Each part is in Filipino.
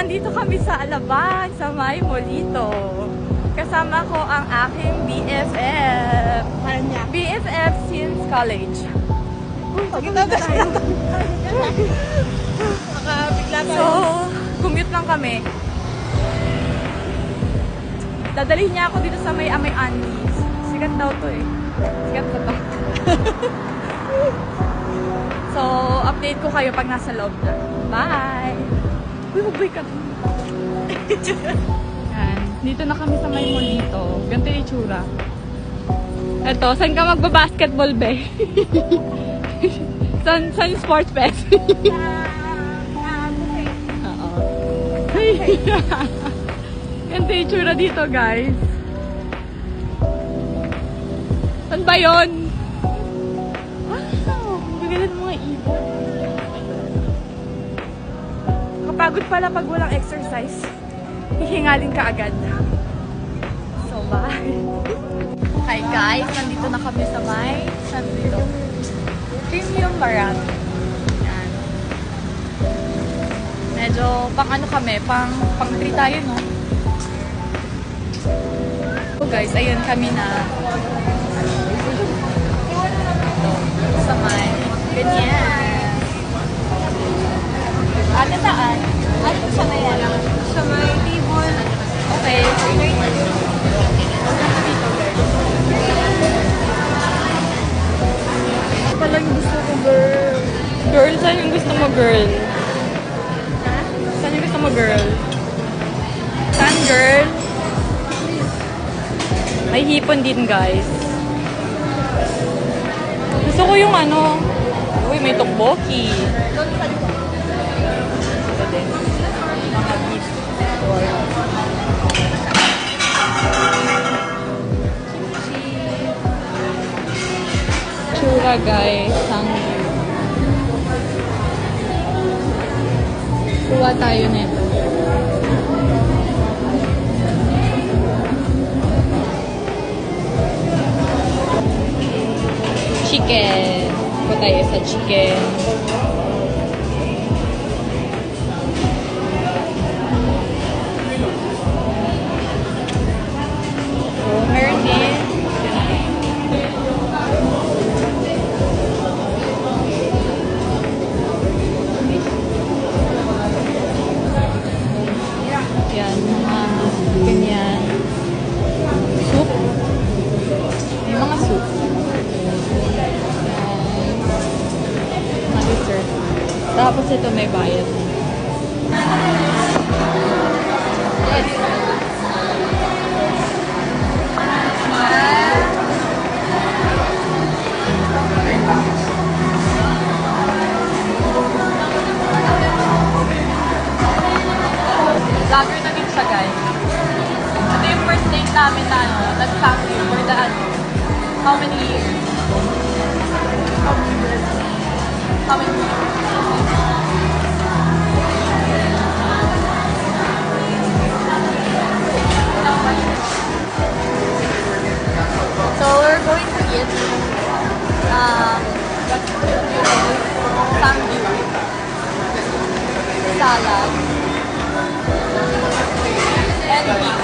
nandito kami sa Alabang, sa May Molito. Kasama ko ang aking BFF. BFF since college. Kita tayo. Bigla tayo. So, commute lang kami. Dadalhin niya ako dito sa may Amay Anlis. Sikat daw to eh. Sikat ko to. So, update ko kayo pag nasa loob na. Bye! Uy, huboy ka. Yan. Dito na kami sa may Molito. Ganito yung itsura. Eto, saan ka magbabasketball, be? Saan yung sports fest? Oo. Ganito yung itsura dito, guys. Saan ba yun? Wow! Magalan mga ibon. Kapagod pala pag walang exercise. Hihingalin ka agad. So, bye! Hi guys! Nandito na kami sa may... Saan dito? Premium Marami. Yan. Medyo pang ano kami, pang 3 tayo, no? So guys, ayun kami na. Ito, sa may ganyan. Ano saan? Ano siya na yan? Sa may table. Okay, so dito guys. Pala yung gusto ko, girl. Girl, saan yung gusto mo, girl? Ha? Saan yung gusto mo, girl? Saan, girl? May hipon din, guys. Gusto ko yung ano. Uy, may tokboki. Ito din. Mga gift. Tsura, guys. Kuha tayo nito. Chicken. Kuha tayo sa chicken. So, meron din. Yan, mga ganyan. Soup. May mga soup. Mga dessert. Tapos ito may bayad. Yes. Vlogger na din siya, guys. Ito yung first date namin na nag-family for the how many years? How many years? So we're going to eat samgyup, salad, and beef.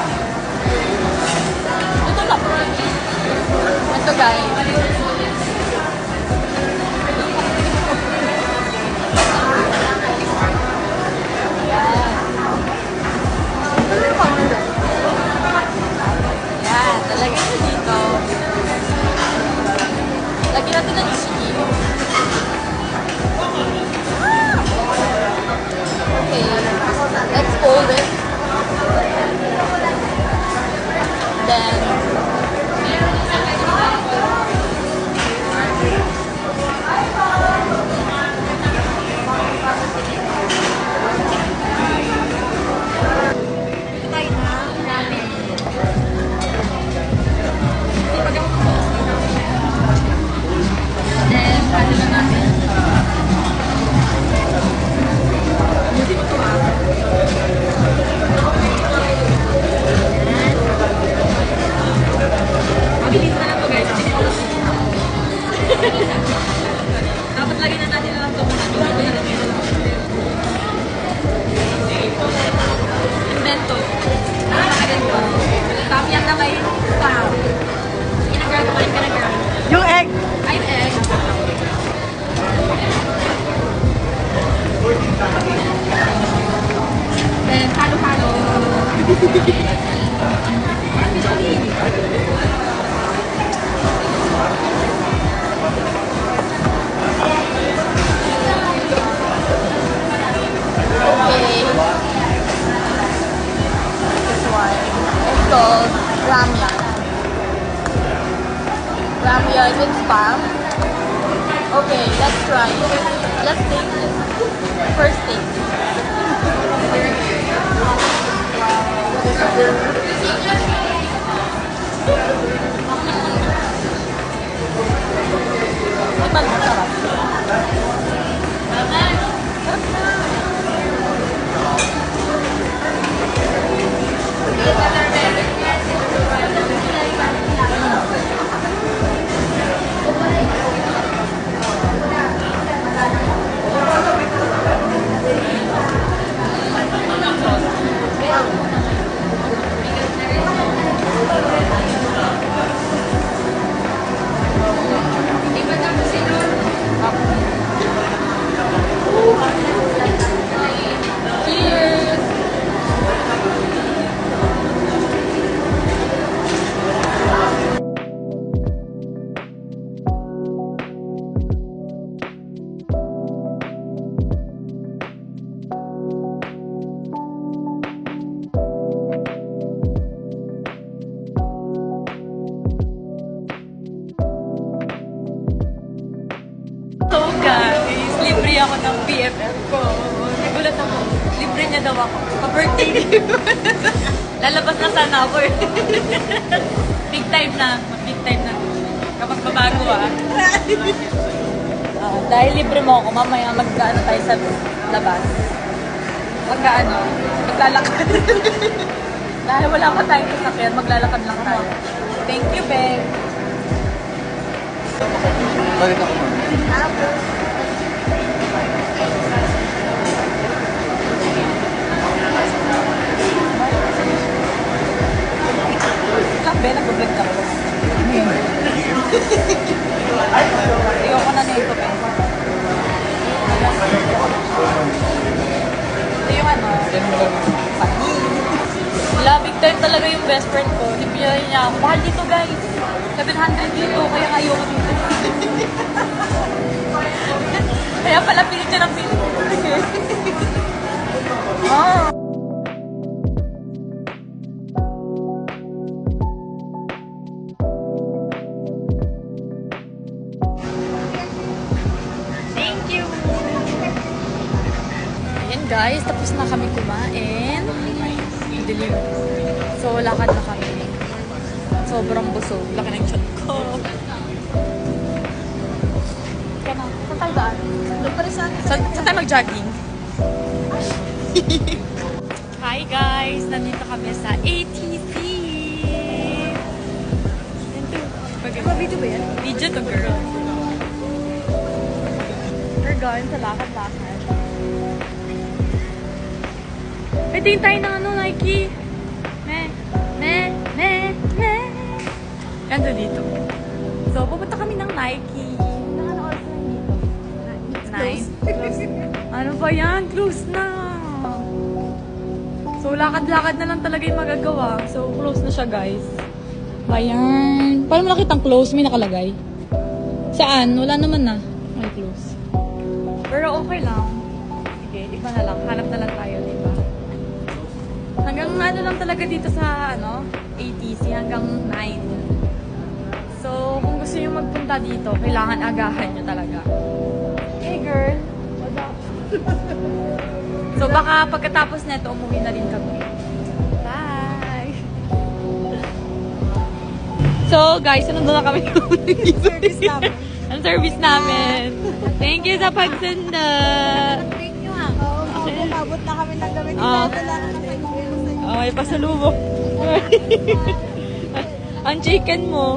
Ito lang. Ito guys. Yan, talagay nyo dito. Lagyan natin ng cheese. Okay, let's fold it. Then, ramen to. Nakaganto. Tapos na may spam. Ginagirl, kumain ka na girl. Yung egg. Ay, egg. Then, halo-halo. Okay. This one is called ramyun. Ramyun with spam. Okay, let's try it. Let's taste it. First taste. Iba na sarap. Cheers! So guys, libre ako ng BFF ko. Nagulat ako. Libre niya daw ako. Pa-birthday niya. Lalabas na sana ako eh. Big time na. Big time na. Kapag babago dahil libre mo ako, mamaya mag-ano tayo sa labas. Maglalakad. Dahil wala pa tayong sasakyan, maglalakad lang tayo. Thank you, babe. Bakit ako? Ben, nag-vlog ka ko. Ayoko na nito, Ben. Ito yung funny. Wala, big time talaga yung best friend ko. Nibigyan niya ako. Mahal dito, guys. 700 dito, kaya ayoko dito. Kaya pala pilit siya ng pilit. Ah. Guys, tapos na kami kumain. Dilim. So, lakad na kami. Sobrang busog. Laki ng chat ko. Kaya na. Saan tayo daan? Doon pa rin saan tayo mag-jogging? Hi guys! Nandito kami sa ATC. Video ba yan? Video to, girl. We're going sa lakad-lakad. Pwede tayo ng Nike. Ganda dito. So, pupunta kami ng Nike. Nakano oras na dito? 9. Ano ba yan? Close na. So, lakad-lakad na lang talaga yung magagawa. So, close na siya, guys. Ayan. Paano mo nakita ang close? May nakalagay. Saan? Wala naman na. Ay, close. Pero okay lang. Sige, iba na lang. Hanap na lang tayo, diba? Hanggang ano lang talaga dito sa ATC, hanggang 9. So, kung gusto nyo magpunta dito, kailangan agahan nyo talaga. Hey girl! What's up? So, baka pagkatapos neto, umuwi na rin kami. Bye! So, guys, nandun na kami. Service namin. Ang service namin. Thank you sa pagsunda! Thank you ha. Oo, umabot na kami ng gabi. Ah. Wala na ng pag-uwi sa inyo. May pasalubong. Ang chicken mo.